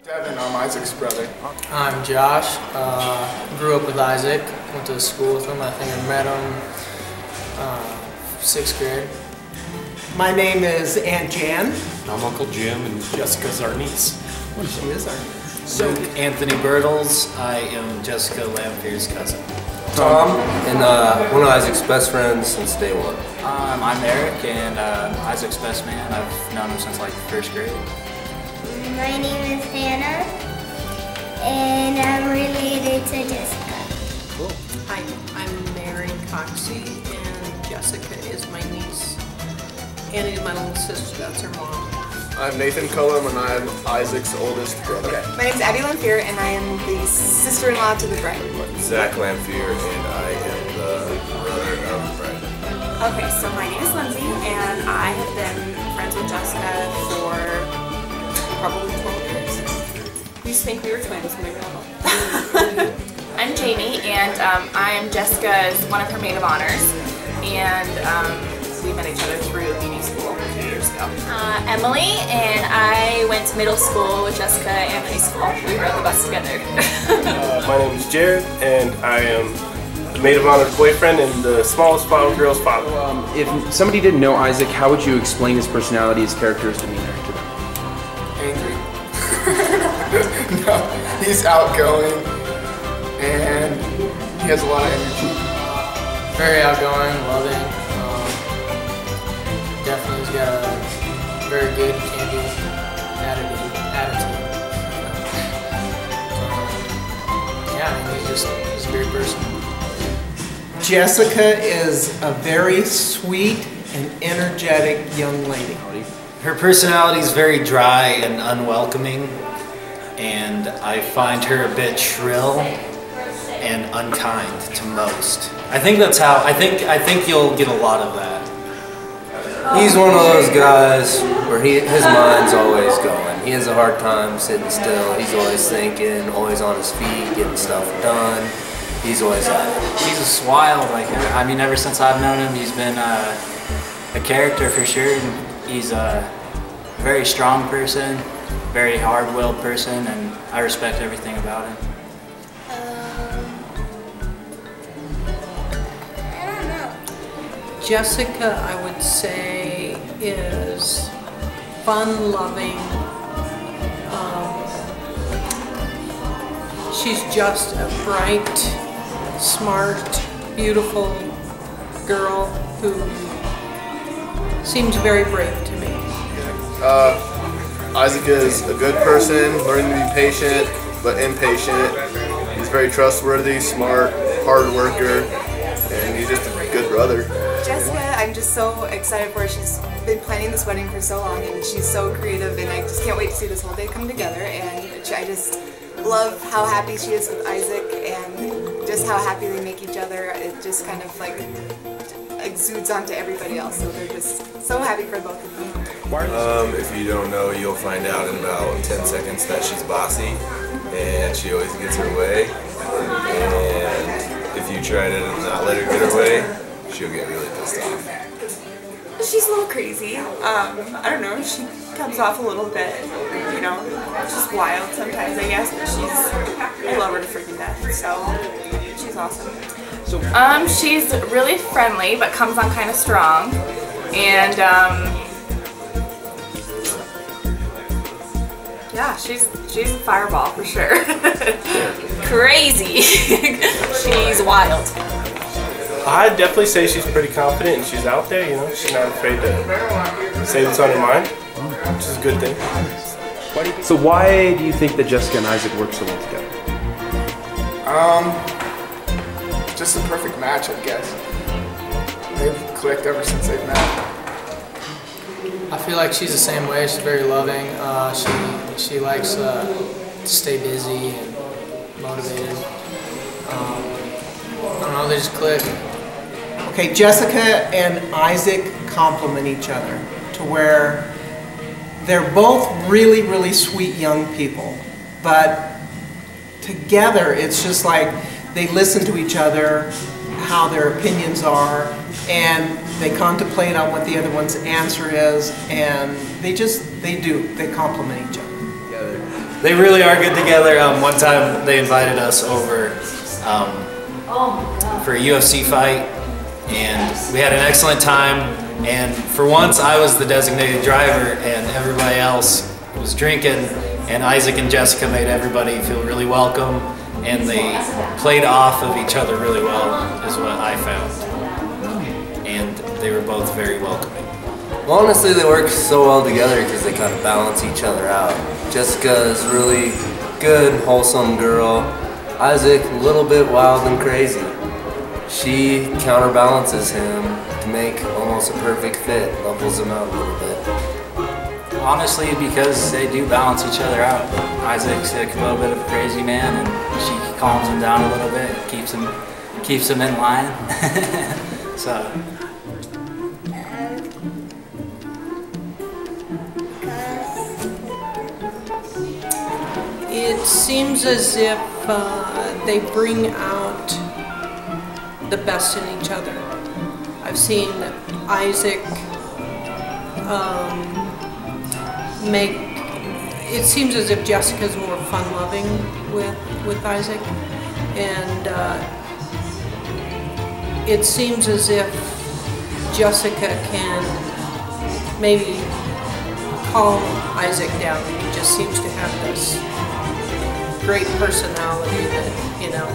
Devin, I'm Isaac's brother. I'm Josh. Grew up with Isaac. Went to school with him. I think I met him 6th grade. My name is Aunt Jan. I'm Uncle Jim, and Jessica's our niece. She is our niece. Luke Anthony Bertles. I am Jessica Lamphere's cousin. Tom, and one of Isaac's best friends since day one. I'm Eric, and Isaac's best man. I've known him since like 1st grade. My name is Hannah, and I'm related to Jessica. Cool. Hi, I'm Mary Coxey, and Jessica is my niece. Annie is my little sister, that's her mom. I'm Nathan Cullum, and I'm Isaac's oldest brother. My name is Abby Lamphere, and I am the sister-in-law to the bride. Zach Lamphere, and I am the brother of the bride. Okay, so my name is Lindsay, and I have been friends with Jessica for probably 12 years. We used to think we were twins when we were little. I'm Jamie, and I am Jessica's one of her maid of honors, and we met each other through beauty school a few years ago. Emily, and I went to middle school with Jessica and high school. We rode the bus together. My name is Jared, and I am the maid of honor's boyfriend and the smallest final girl's father. If somebody didn't know Isaac, how would you explain his personality, his character, his demeanor to them? Angry. No, he's outgoing, and he has a lot of energy. Very outgoing, loving. Definitely he's got a very good, can-do attitude. Yeah, I mean, he's a great person. Jessica is a very sweet and energetic young lady. Her personality is very dry and unwelcoming, and I find her a bit shrill and unkind to most. I think that's how. I think you'll get a lot of that. He's one of those guys where his mind's always going. He has a hard time sitting still. He's always thinking, always on his feet, getting stuff done. He's always at it. He's just wild. Like, I mean, ever since I've known him, he's been a character for sure. He's a very strong person, very hard-willed person, and I respect everything about him. Jessica, I would say, is fun-loving. She's just a bright, smart, beautiful girl who seems very brave to me. Isaac is a good person, learning to be patient, but impatient. He's very trustworthy, smart, hard worker, and he's just a good brother. Jessica, I'm just so excited for her. She's been planning this wedding for so long, and she's so creative, and I just can't wait to see this whole day come together. And I just love how happy she is with Isaac, and just how happy they make each other. It just kind of like exudes onto everybody else, so they're just so happy for both of them. If you don't know, you'll find out in about 10 seconds that she's bossy, and she always gets her way. And if you try to not let her get her way, she'll get really pissed off. She's a little crazy. I don't know, she comes off a little bit, you know, she's wild sometimes, I guess, but I love her to freaking death, so she's awesome. She's really friendly, but comes on kind of strong, and yeah, she's a fireball for sure. Crazy. She's wild. I'd definitely say she's pretty confident, and she's out there, you know, she's not afraid to say what's on her mind, which is a good thing. So why do you think that Jessica and Isaac work so well together? Just a perfect match, I guess. They've clicked ever since they've met. I feel like she's the same way. She's very loving. She likes to stay busy and motivated. I don't know, they just click. Okay, Jessica and Isaac complement each other to where they're both really, really sweet young people, but together it's just like they listen to each other, how their opinions are, and they contemplate on what the other one's answer is, and they complement each other. They really are good together. One time they invited us over for a UFC fight, and we had an excellent time. And for once, I was the designated driver, and everybody else was drinking. And Isaac and Jessica made everybody feel really welcome, and they played off of each other really well, is what I found. And they were both very welcoming. Well, honestly, they work so well together because they kind of balance each other out. Jessica is really good, wholesome girl. Isaac, a little bit wild and crazy. She counterbalances him to make almost a perfect fit, levels him out a little bit. Honestly, because they do balance each other out. Isaac's like a little bit of a crazy man, and she calms him down a little bit, keeps him in line. So. It seems as if they bring out the best in each other. I've seen Isaac it seems as if Jessica's more fun-loving with Isaac, and it seems as if Jessica can maybe calm Isaac down. He just seems to have this great personality that, you know,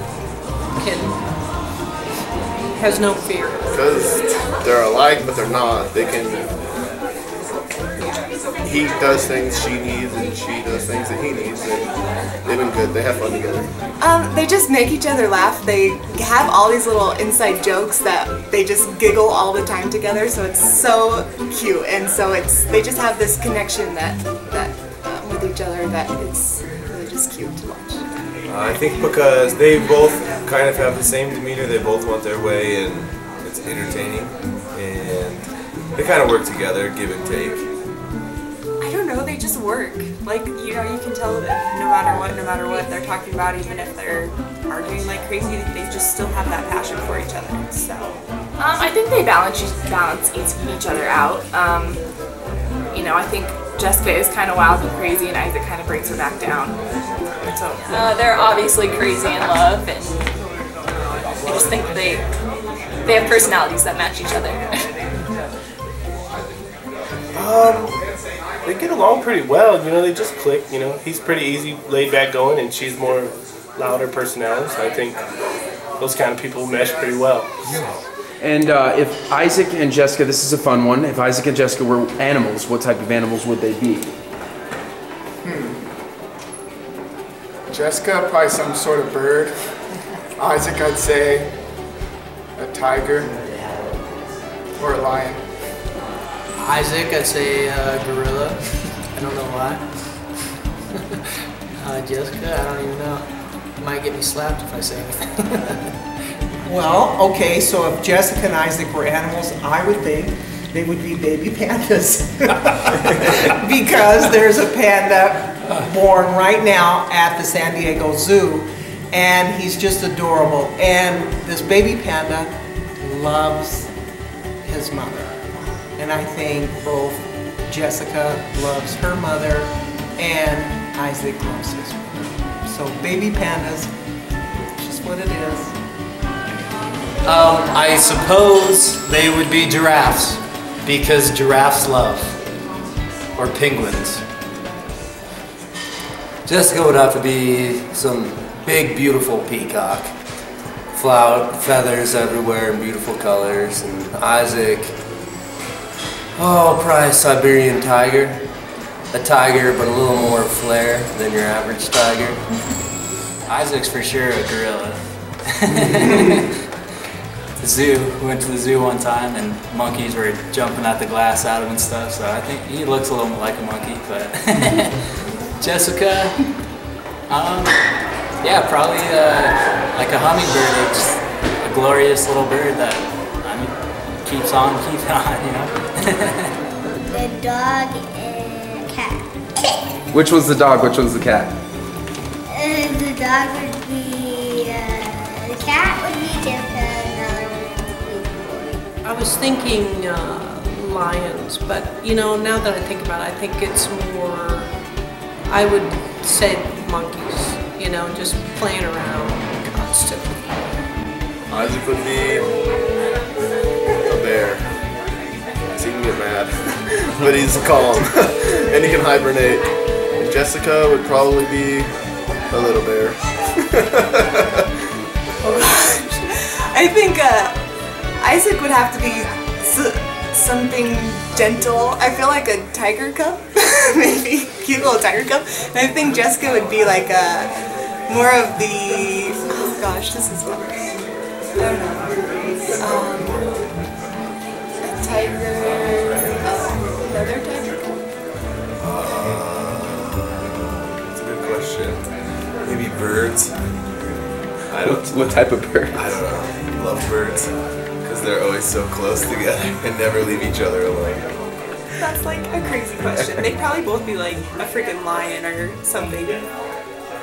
has no fear. Because they're alike, but they're not. They can. He does things she needs, and she does things that he needs, and they've been good. They have fun together. They just make each other laugh. They have all these little inside jokes that they just giggle all the time together. So it's so cute, and so they just have this connection that with each other that it's really just cute to watch. I think because they both kind of have the same demeanor, they both want their way, and it's entertaining, and they kind of work together, give and take. I don't know, they just work. Like, you know, you can tell that no matter what they're talking about, even if they're arguing like crazy, they just still have that passion for each other. So, I think they balance each other out. You know, I think Jessica is kind of wild and crazy, and Isaac kind of brings her back down. So they're obviously crazy in love, and I just think they have personalities that match each other. They get along pretty well. You know, they just click. You know, he's pretty easy, laid back going, and she's more louder personality. So I think those kind of people mesh pretty well. And if Isaac and Jessica, this is a fun one, if Isaac and Jessica were animals, what type of animals would they be? Jessica, probably some sort of bird. Isaac, I'd say a tiger or a lion. Isaac, I'd say gorilla. I don't know why. Jessica, I don't even know. Might get me slapped if I say anything. Well, okay, so if Jessica and Isaac were animals, I would think they would be baby pandas. Because there's a panda born right now at the San Diego Zoo, and he's just adorable. And this baby panda loves his mother. And I think both Jessica loves her mother and Isaac loves his mother. So baby pandas, just what it is. I suppose they would be giraffes, because giraffes love. Or penguins. Jessica would have to be some big, beautiful peacock. Feathers everywhere in beautiful colors. And Isaac, oh, probably a Siberian tiger. A tiger, but a little more flair than your average tiger. Isaac's for sure a gorilla. The zoo, we went to the zoo one time, and monkeys were jumping at the glass at him and stuff, so I think he looks a little like a monkey, but Jessica, yeah, probably like a hummingbird. It's a glorious little bird that, I mean, keeps on, you know. The dog and cat. Which was the dog? Which was the cat? The dog would be, the cat would be Jessica, and the other one would be Boy. I was thinking lions, but you know, now that I think about it, I think it's more, I would say monkeys, you know, just playing around constantly. Isaac would be a bear. He can get mad, but he's calm and he can hibernate. And Jessica would probably be a little bear. I think Isaac would have to be something gentle. I feel like a tiger cub, maybe cute little tiger cub. And I think Jessica would be like more of the, oh gosh, this is hard. I don't know. A tiger, another tiger cub? That's a good question. Maybe birds. I don't. What type of bird? I don't know. Love birds because they're always so close together and never leave each other alone. That's like a crazy question. They'd probably both be like a freaking lion or something.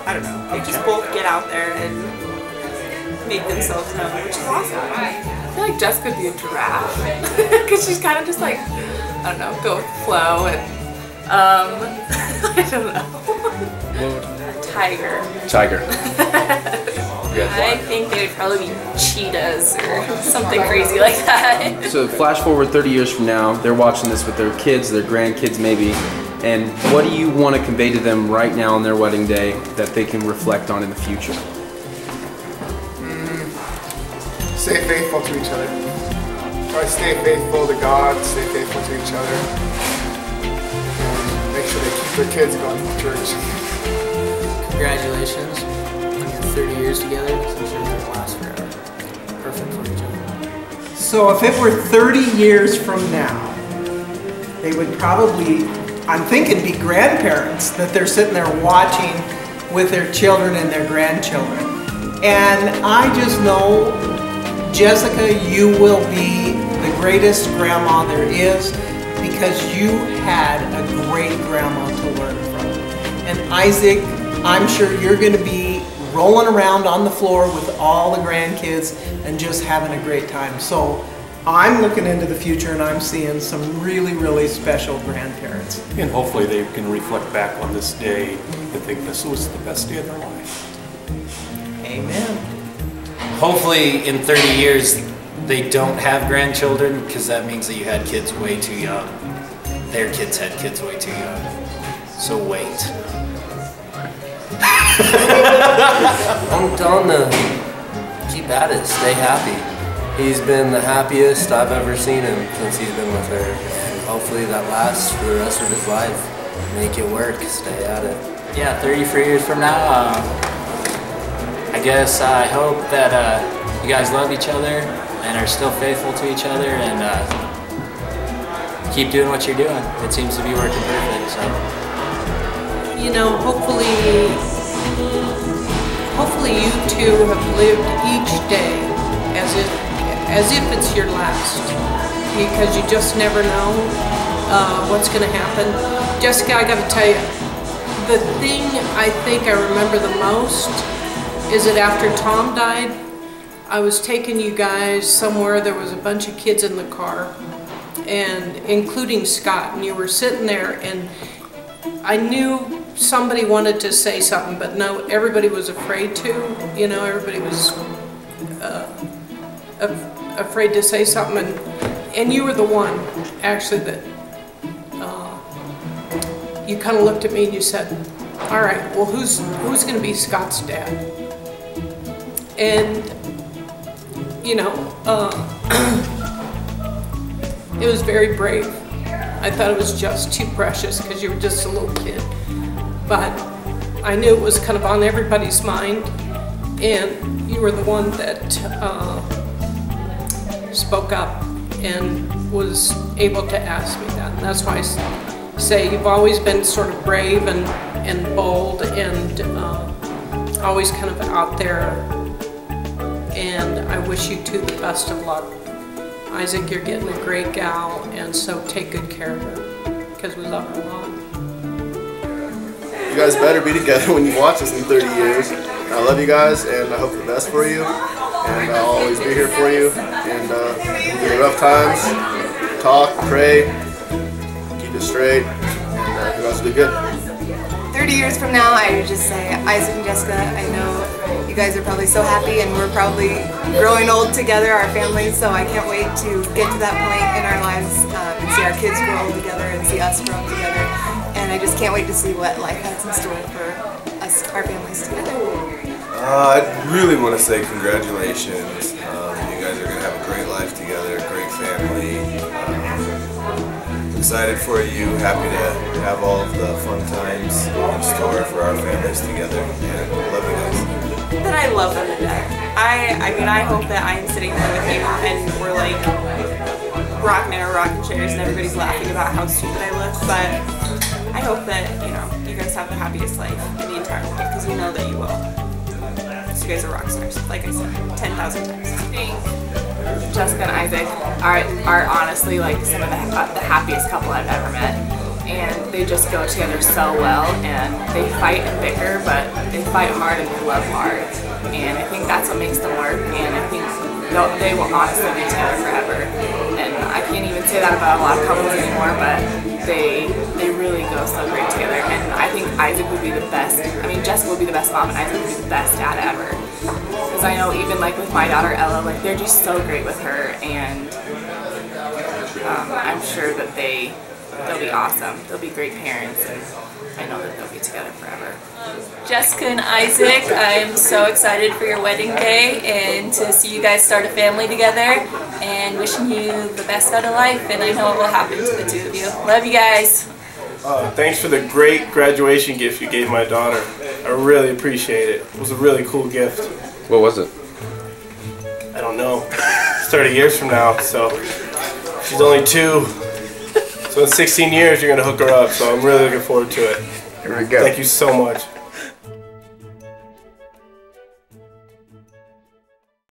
I don't know. They just both get out there and make themselves known, which is awesome. I feel like Jessica would be a giraffe because she's kind of just like, I don't know, go with the flow and I don't know. A tiger. Tiger. I think they would probably be cheetahs or something crazy like that. So flash forward 30 years from now, they're watching this with their kids, their grandkids maybe, and what do you want to convey to them right now on their wedding day that they can reflect on in the future? Stay faithful to each other. Try to stay faithful to God, stay faithful to each other. And make sure they keep their kids going to church. Congratulations on your 30 years together. I'm sure it'll last forever. Perfect for each other. So if it were 30 years from now, they would probably, I'm thinking, be grandparents, that they're sitting there watching with their children and their grandchildren. And I just know, Jessica, you will be the greatest grandma there is because you had a great grandma to learn from. And Isaac, I'm sure you're going to be rolling around on the floor with all the grandkids and just having a great time. So I'm looking into the future and I'm seeing some really, really special grandparents. And hopefully they can reflect back on this day and think this was the best day of their life. Amen. Hopefully in 30 years they don't have grandchildren because that means that you had kids way too young. Their kids had kids way too young. So wait. I'm telling them, keep at it, stay happy. He's been the happiest I've ever seen him since he's been with her. And hopefully that lasts for the rest of his life. Make it work, stay at it. Yeah, 33 years from now, I guess I hope that you guys love each other and are still faithful to each other and keep doing what you're doing. It seems to be working perfect, so. You know, hopefully you two have lived each day as if it's your last, because you just never know what's going to happen. Jessica, I got to tell you, the thing I think I remember the most is that after Tom died, I was taking you guys somewhere. There was a bunch of kids in the car, and including Scott, and you were sitting there, and I knew somebody wanted to say something, but no, everybody was afraid to. You know, everybody was afraid to say something, and you were the one, actually, that you kind of looked at me and you said, all right, well, who's going to be Scott's dad? And, you know, it was very brave. I thought it was just too precious because you were just a little kid. But I knew it was kind of on everybody's mind, and you were the one that spoke up and was able to ask me that. And that's why I say you've always been sort of brave and bold and always kind of out there, and I wish you two the best of luck. Isaac, you're getting a great gal, and so take good care of her because we love her a lot. You guys better be together when you watch this in 30 years. I love you guys, and I hope the best for you. And I'll always be here for you. And in the rough times, talk, pray, keep it straight, and you guys will be good. 30 years from now, I would just say, Isaac and Jessica, I know you guys are probably so happy and we're probably growing old together, our families, so I can't wait to get to that point in our lives and see our kids grow old together and see us grow together. And I just can't wait to see what life has in store for us, our families together. I really want to say congratulations. You guys are going to have a great life together, a great family. Excited for you, happy to have all of the fun times in store for our families together, and love you guys. That I love them to death. I mean, I hope that I'm sitting there with you and we're like rocking in our rocking chairs and everybody's laughing about how stupid I look, but I hope that, you know, you guys have the happiest life in the entire world, because we know that you will. So you guys are rock stars, like I said, 10,000 times. I think Jessica and Isaac are honestly like some of the happiest couple I've ever met, and they just go together so well, and they fight and bicker, but they fight hard and they love hard, and I think that's what makes them work, and I think they will honestly be together forever, and I can't even say that about a lot of couples anymore, but they really go so great together, and I think Isaac would be the best, I mean Jessica would be the best mom and Isaac would be the best dad ever. Because I know even like with my daughter Ella, like they're just so great with her, and I'm sure that they'll be awesome. They'll be great parents, and I know that they'll be together forever. Jessica and Isaac, I'm so excited for your wedding day and to see you guys start a family together, and wishing you the best out of life, and I know it will happen to the two of you. Love you guys. Thanks for the great graduation gift you gave my daughter. I really appreciate it. It was a really cool gift. What was it? I don't know. It's 30 years from now, so she's only 2. So in 16 years, you're going to hook her up, so I'm really looking forward to it. Here we go. Thank you so much.